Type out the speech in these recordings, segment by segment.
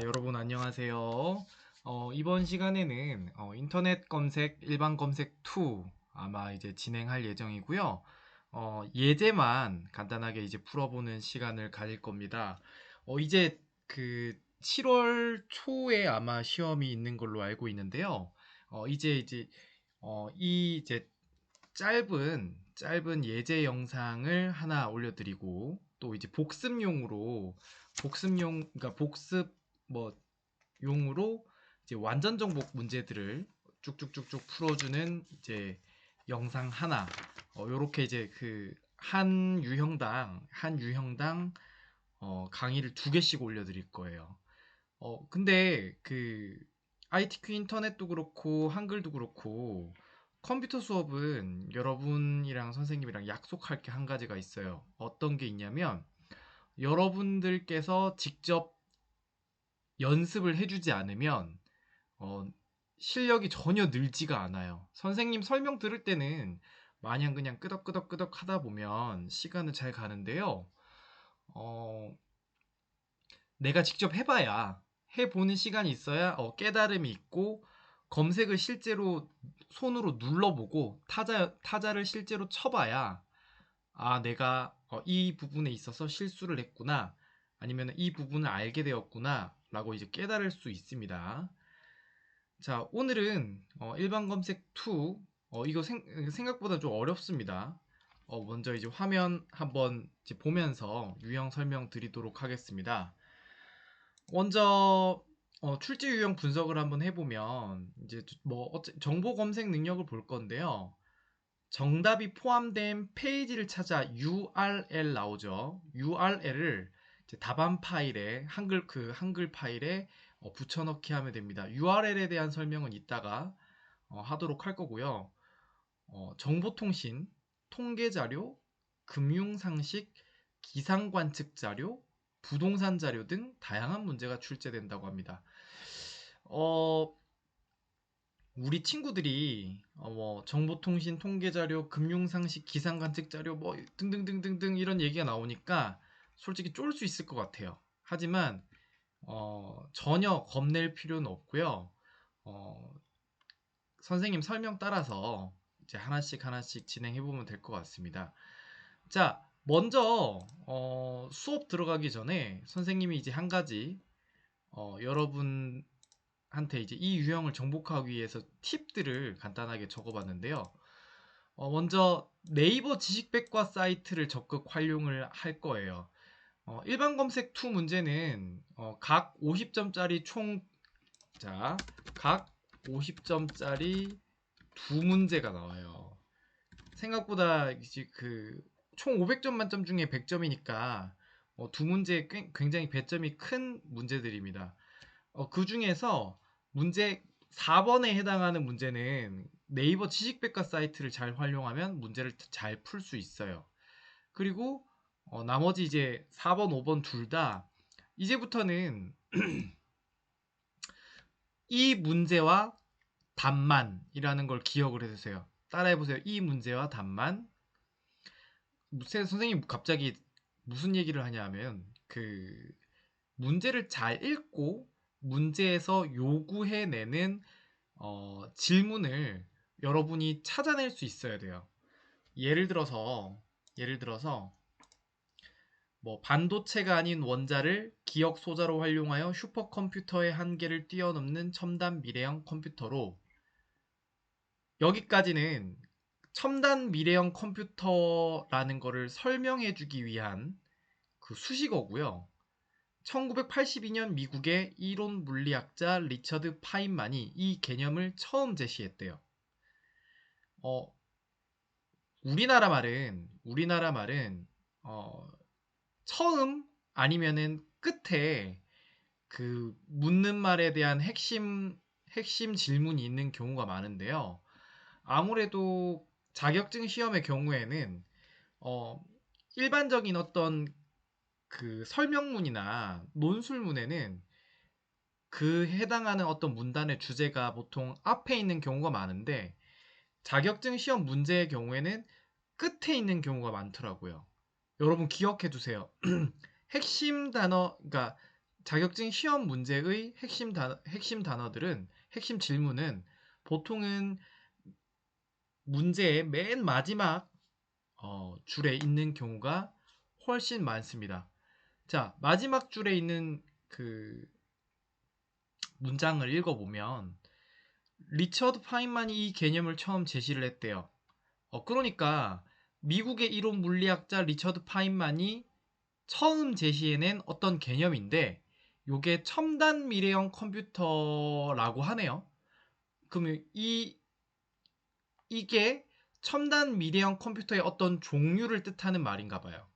여러분 안녕하세요. 이번 시간에는 인터넷 검색, 일반 검색 2 아마 이제 진행할 예정이고요. 예제만 간단하게 이제 풀어보는 시간을 가질 겁니다. 이제 그 7월 초에 아마 시험이 있는 걸로 알고 있는데요. 이 이제 짧은 예제 영상을 하나 올려드리고 또 이제 그러니까 복습 뭐 용으로 이제 완전 정복 문제들을 쭉쭉쭉쭉 풀어주는 이제 영상 하나 요렇게 이제 그 한 유형당 강의를 두 개씩 올려드릴 거예요. 근데 그 ITQ 인터넷도 그렇고 한글도 그렇고 컴퓨터 수업은 여러분이랑 선생님이랑 약속할 게 한 가지가 있어요. 어떤 게 있냐면 여러분들께서 직접 연습을 해주지 않으면 어, 실력이 전혀 늘지가 않아요. 선생님 설명 들을 때는 마냥 그냥 끄덕끄덕끄덕 하다 보면 시간은 잘 가는데요. 어, 내가 직접 해봐야 해보는 시간이 있어야 깨달음이 있고 검색을 실제로 손으로 눌러보고 타자를 실제로 쳐봐야 내가 이 부분에 있어서 실수를 했구나 아니면 이 부분을 알게 되었구나 라고 이제 깨달을 수 있습니다. 자, 오늘은 일반 검색 2 이거 생각보다 좀 어렵습니다. 먼저 이제 화면 한번 이제 보면서 유형 설명 드리도록 하겠습니다. 먼저 출제 유형 분석을 한번 해보면 이제 정보 검색 능력을 볼 건데요. 정답이 포함된 페이지를 찾아 URL 나오죠. URL을 답안 파일에 한글 파일에 붙여넣기 하면 됩니다. URL에 대한 설명은 이따가 하도록 할 거고요. 정보통신, 통계자료, 금융상식, 기상관측자료, 부동산 자료 등 다양한 문제가 출제된다고 합니다. 우리 친구들이 정보통신, 통계자료, 금융상식, 기상관측자료 뭐 등등등등등 이런 얘기가 나오니까 솔직히 쫄 수 있을 것 같아요. 하지만 전혀 겁낼 필요는 없고요. 어, 선생님 설명 따라서 이제 하나씩 하나씩 진행해 보면 될 것 같습니다. 자, 먼저 수업 들어가기 전에 선생님이 이제 한 가지 여러분한테 이제 이 유형을 정복하기 위해서 팁들을 간단하게 적어봤는데요. 먼저 네이버 지식백과 사이트를 적극 활용을 할 거예요. 일반 검색 2 문제는 각 50점짜리 각 50점짜리 두 문제가 나와요. 생각보다 이제 총 500점 만점 중에 100점이니까 두 문제 굉장히 배점이 큰 문제들입니다. 그 중에서 문제 4번에 해당하는 문제는 네이버 지식백과 사이트를 잘 활용하면 문제를 잘 풀 수 있어요. 그리고 나머지 이제 4번, 5번 둘 다 이제부터는 이 문제와 답만이라는 걸 기억을 해주세요. 따라해보세요. 이 문제와 답만. 선생님 갑자기 무슨 얘기를 하냐면 문제를 잘 읽고 문제에서 요구해내는 질문을 여러분이 찾아낼 수 있어야 돼요. 예를 들어서 뭐 반도체가 아닌 원자를 기억 소자로 활용하여 슈퍼컴퓨터의 한계를 뛰어넘는 첨단 미래형 컴퓨터로. 여기까지는 첨단 미래형 컴퓨터라는 거를 설명해 주기 위한 그 수식어고요. 1982년 미국의 이론 물리학자 리처드 파인만이 이 개념을 처음 제시했대요. 어, 우리나라 말은 처음 아니면은 끝에 묻는 말에 대한 핵심 질문이 있는 경우가 많은데요. 아무래도 자격증 시험의 경우에는 어, 일반적인 어떤 설명문이나 논술문에는 해당하는 어떤 문단의 주제가 보통 앞에 있는 경우가 많은데 자격증 시험 문제의 경우에는 끝에 있는 경우가 많더라고요. 여러분 기억해 두세요. 핵심 단어, 그러니까 자격증 시험 문제의 핵심 단어들은, 핵심 질문은 보통은 문제의 맨 마지막 줄에 있는 경우가 훨씬 많습니다. 자, 마지막 줄에 있는 그 문장을 읽어보면 리처드 파인만이 이 개념을 처음 제시를 했대요. 그러니까 미국의 이론 물리학자 리처드 파인만이 처음 제시해낸 어떤 개념인데 요게 첨단 미래형 컴퓨터라고 하네요. 그러면 이게 첨단 미래형 컴퓨터의 어떤 종류를 뜻하는 말인가 봐요.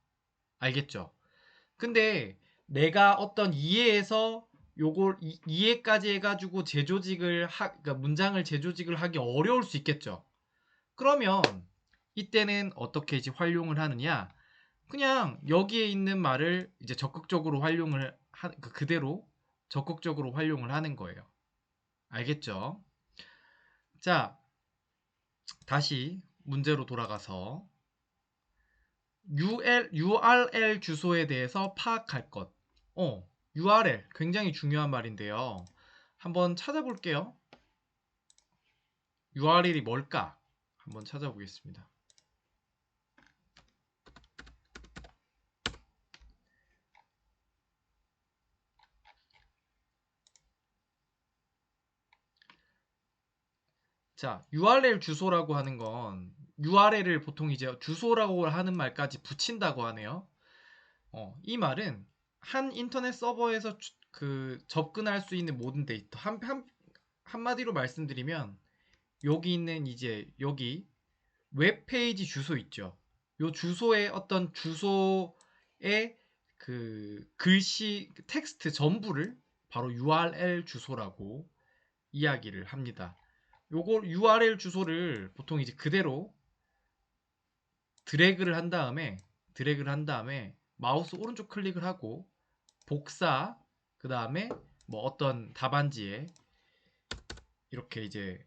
알겠죠? 근데 내가 어떤 이해에서 요걸 이해까지 해가지고 그러니까 문장을 재조직을 하기 어려울 수 있겠죠. 그러면 이때는 어떻게 이제 활용을 하느냐? 그냥 여기에 있는 말을 이제 적극적으로 그대로 적극적으로 활용을 하는 거예요. 알겠죠? 자, 다시 문제로 돌아가서 URL 주소에 대해서 파악할 것. URL 굉장히 중요한 말인데요. 한번 찾아볼게요. URL이 뭘까? 한번 찾아보겠습니다. 자, URL 주소라고 하는 건 URL을 보통 이제 주소라고 하는 말까지 붙인다고 하네요. 이 말은 한 인터넷 서버에서 접근할 수 있는 모든 데이터. 한마디로 말씀드리면 여기 있는 이제 여기 웹페이지 주소 있죠. 요 주소에 어떤 주소의 그 글씨, 텍스트 전부를 바로 URL 주소라고 이야기를 합니다. 요걸 URL 주소를 보통 이제 그대로 드래그를 한 다음에 마우스 오른쪽 클릭을 하고 복사, 그 다음에 뭐 어떤 답안지에 이렇게 이제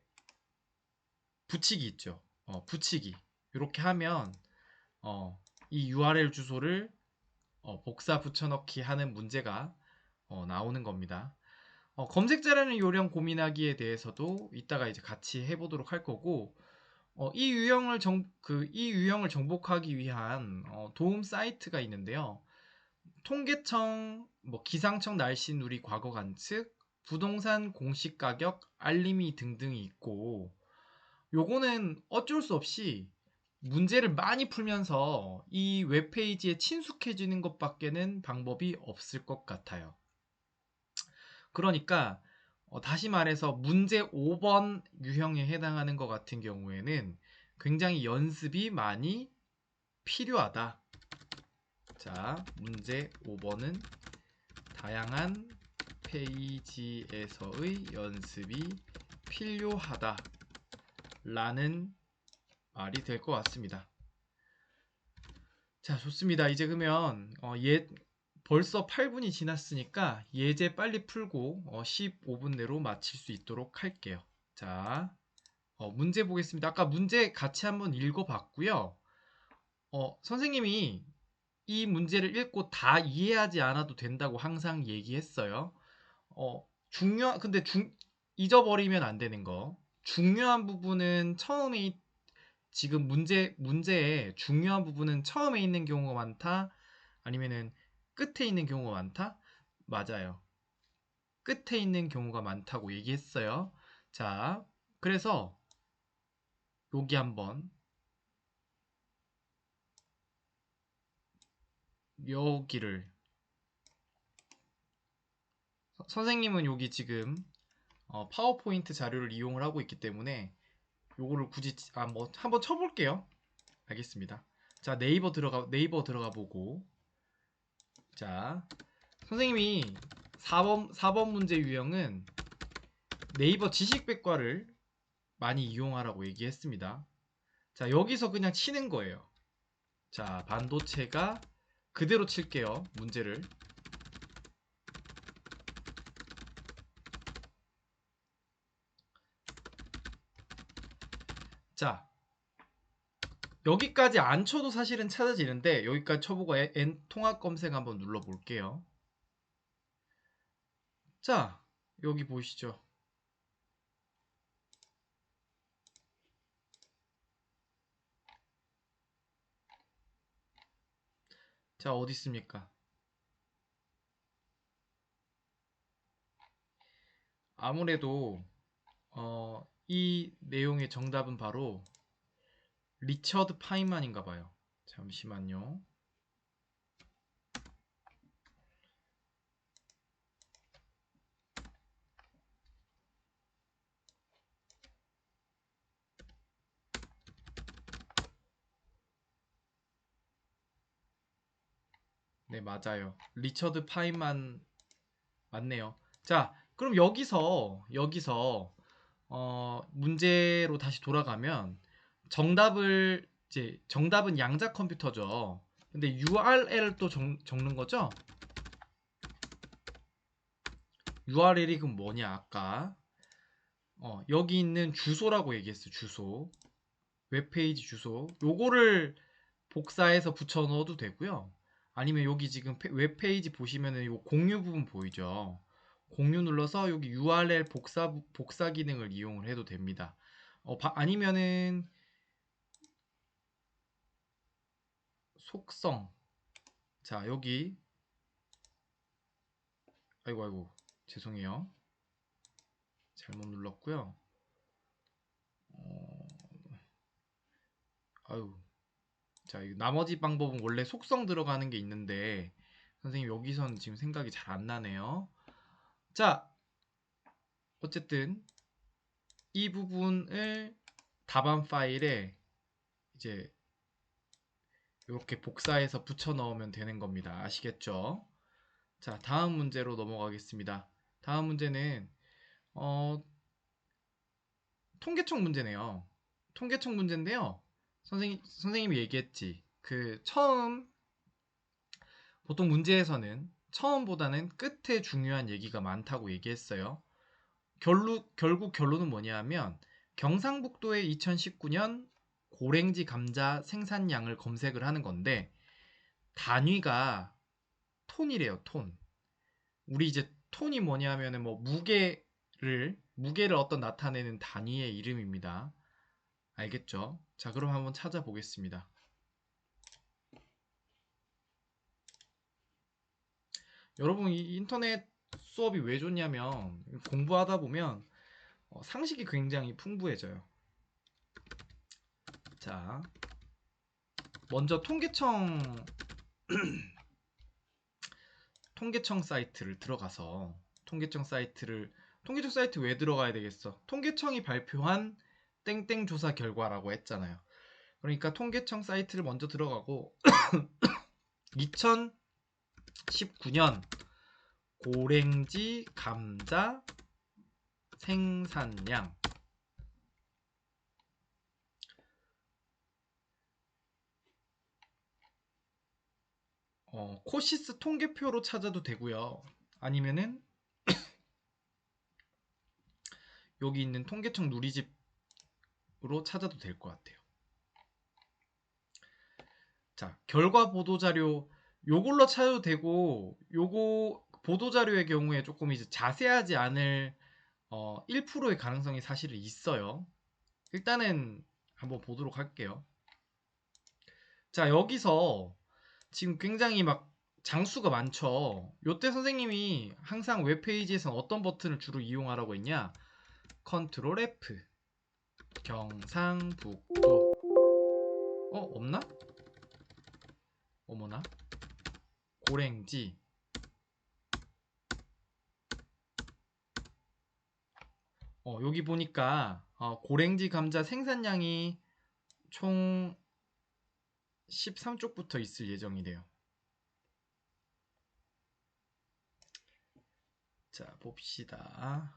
붙이기 있죠. 붙이기. 이렇게 하면 이 URL 주소를 복사 붙여넣기 하는 문제가 나오는 겁니다. 검색자라는 요령 고민하기에 대해서도 이따가 이제 같이 해보도록 할 거고, 이 유형을 정복하기 위한 도움 사이트가 있는데요. 통계청, 뭐 기상청 날씨 누리 과거 관측, 부동산 공시 가격 알림이 등등이 있고, 요거는 어쩔 수 없이 문제를 많이 풀면서 이 웹페이지에 친숙해지는 것밖에는 방법이 없을 것 같아요. 그러니까 다시 말해서 문제 5번 유형에 해당하는 것 같은 경우에는 굉장히 연습이 많이 필요하다. 자, 문제 5번은 다양한 페이지에서의 연습이 필요하다 라는 말이 될 것 같습니다. 자, 좋습니다. 이제 그러면 벌써 8분이 지났으니까 예제 빨리 풀고 15분 내로 마칠 수 있도록 할게요. 자, 문제 보겠습니다. 아까 문제 같이 한번 읽어봤고요. 선생님이 이 문제를 읽고 다 이해하지 않아도 된다고 항상 얘기했어요. 근데 잊어버리면 안 되는 거. 중요한 부분은 지금 문제의 중요한 부분은 처음에 있는 경우가 많다? 아니면은 끝에 있는 경우가 많다? 맞아요. 끝에 있는 경우가 많다고 얘기했어요. 자, 그래서 여기 한번 여기를 선생님은 여기 지금 파워포인트 자료를 이용을 하고 있기 때문에 요거를 굳이 뭐 한번 쳐볼게요. 알겠습니다. 자, 네이버 들어가 보고, 자, 선생님이 4번 문제 유형은 네이버 지식백과를 많이 이용하라고 얘기했습니다. 자, 여기서 그냥 치는 거예요. 자, 반도체가 그대로 칠게요. 문제를. 자, 여기까지 안 쳐도 사실은 찾아지는데 여기까지 쳐보고 통합 검색 한번 눌러볼게요. 자, 여기 보이시죠? 자, 어디 있습니까? 아무래도 이 내용의 정답은 바로 리처드 파인만인가 봐요. 잠시만요. 네, 맞아요. 리처드 파인만 맞네요. 자, 그럼 여기서 문제로 다시 돌아가면 정답은 양자 컴퓨터죠. 근데 URL을 또 적는 거죠? URL이 그럼 뭐냐 아까 여기 있는 주소라고 얘기했어. 주소. 웹페이지 주소. 요거를 복사해서 붙여 넣어도 되고요. 아니면 여기 지금 웹페이지 보시면은 요 공유 부분 보이죠? 공유 눌러서 여기 URL 복사 기능을 이용을 해도 됩니다. 아니면은 속성. 자, 여기 아이고 죄송해요. 잘못 눌렀고요. 어, 아유. 자, 나머지 방법은 원래 속성 들어가는 게 있는데 선생님 여기선 지금 생각이 잘 안 나네요. 자, 어쨌든 이 부분을 답안 파일에 이제 이렇게 복사해서 붙여 넣으면 되는 겁니다. 아시겠죠? 자, 다음 문제로 넘어가겠습니다. 다음 문제는 어, 통계청 문제네요. 통계청 문제인데요. 선생님이 얘기했지. 보통 문제에서는 처음보다는 끝에 중요한 얘기가 많다고 얘기했어요. 결국 결론은 뭐냐 하면 경상북도의 2019년 고랭지 감자 생산량을 검색을 하는 건데 단위가 톤이래요, 톤. 우리 이제 톤이 뭐냐 하면은 뭐 무게를 어떤 나타내는 단위의 이름입니다. 알겠죠? 자, 그럼 한번 찾아보겠습니다. 여러분, 이 인터넷 수업이 왜 좋냐면 공부하다 보면 상식이 굉장히 풍부해져요. 자, 먼저 통계청 사이트를 들어가서 통계청 사이트 왜 들어가야 되겠어? 통계청이 발표한 땡땡 조사 결과라고 했잖아요. 그러니까 통계청 사이트를 먼저 들어가고 2019년 고랭지 감자 생산량 코시스 통계표로 찾아도 되고요. 아니면은 여기 있는 통계청 누리집으로 찾아도 될 것 같아요. 자, 결과 보도자료 요걸로 찾아도 되고 요거 보도자료의 경우에 조금 이제 자세하지 않을 1%의 가능성이 사실은 있어요. 일단은 한번 보도록 할게요. 자, 여기서 지금 굉장히 막 장수가 많죠. 요때 선생님이 항상 웹페이지에서 어떤 버튼을 주로 이용하라고 했냐? 컨트롤 F. 경상북도. 없나? 어머나. 고랭지. 여기 보니까 고랭지 감자 생산량이 총 13쪽부터 있을 예정이래요. 자, 봅시다.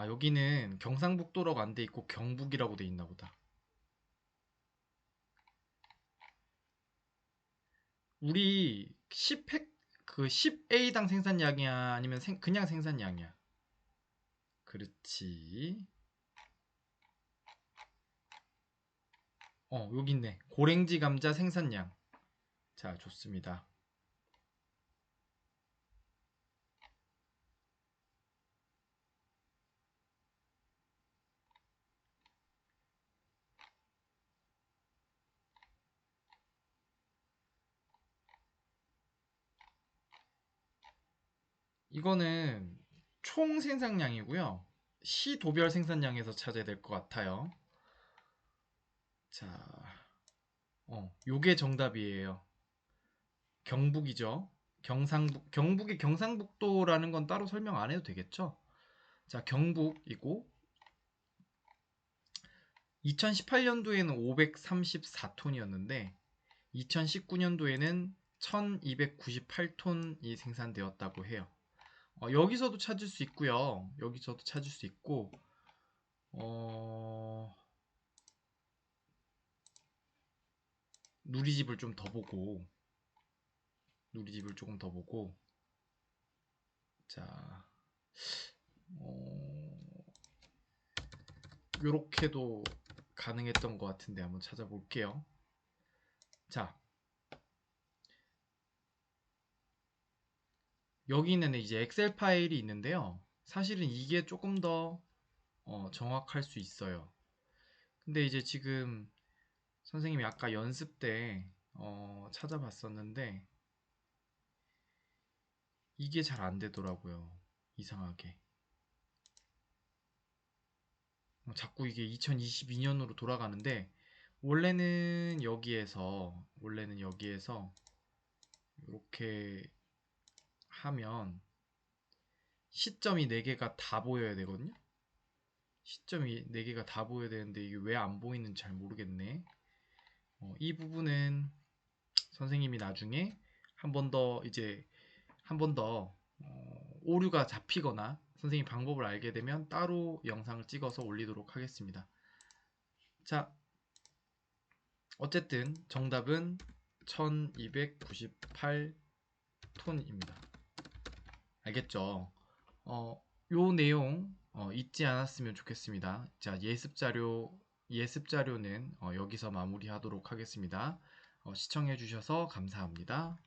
여기는 경상북도라고 안 돼 있고 경북이라고 돼 있나 보다. 우리 10A당 생산량이야? 아니면 그냥 생산량이야? 그렇지. 여기 있네. 고랭지 감자 생산량. 자, 좋습니다. 이거는 총 생산량이고요. 시도별 생산량에서 찾아야 될 것 같아요. 자, 요게 정답이에요. 경북이죠. 경북의 경상북도라는 건 따로 설명 안 해도 되겠죠? 자, 경북이고 2018년도에는 534톤이었는데 2019년도에는 1298톤이 생산되었다고 해요. 여기서도 찾을 수 있고요. 여기서도 찾을 수 있고 어, 누리집을 좀 더 보고 누리집을 조금 더 보고 자, 요렇게도 가능했던 것 같은데 한번 찾아볼게요. 자, 여기는 이제 엑셀 파일이 있는데요. 사실은 이게 조금 더 정확할 수 있어요. 근데 이제 지금 선생님이 아까 연습 때 찾아봤었는데 이게 잘 안 되더라고요. 이상하게. 자꾸 이게 2022년으로 돌아가는데 원래는 여기에서 이렇게 하면 시점이 4개가 다 보여야 되거든요. 시점이 4개가 다 보여야 되는데 이게 왜 안 보이는지 잘 모르겠네. 이 부분은 선생님이 나중에 한 번 더 오류가 잡히거나 선생님 방법을 알게 되면 따로 영상을 찍어서 올리도록 하겠습니다. 자, 어쨌든 정답은 1298톤입니다. 알겠죠? 요 내용 잊지 않았으면 좋겠습니다. 자, 예습 자료는 여기서 마무리하도록 하겠습니다. 시청해 주셔서 감사합니다.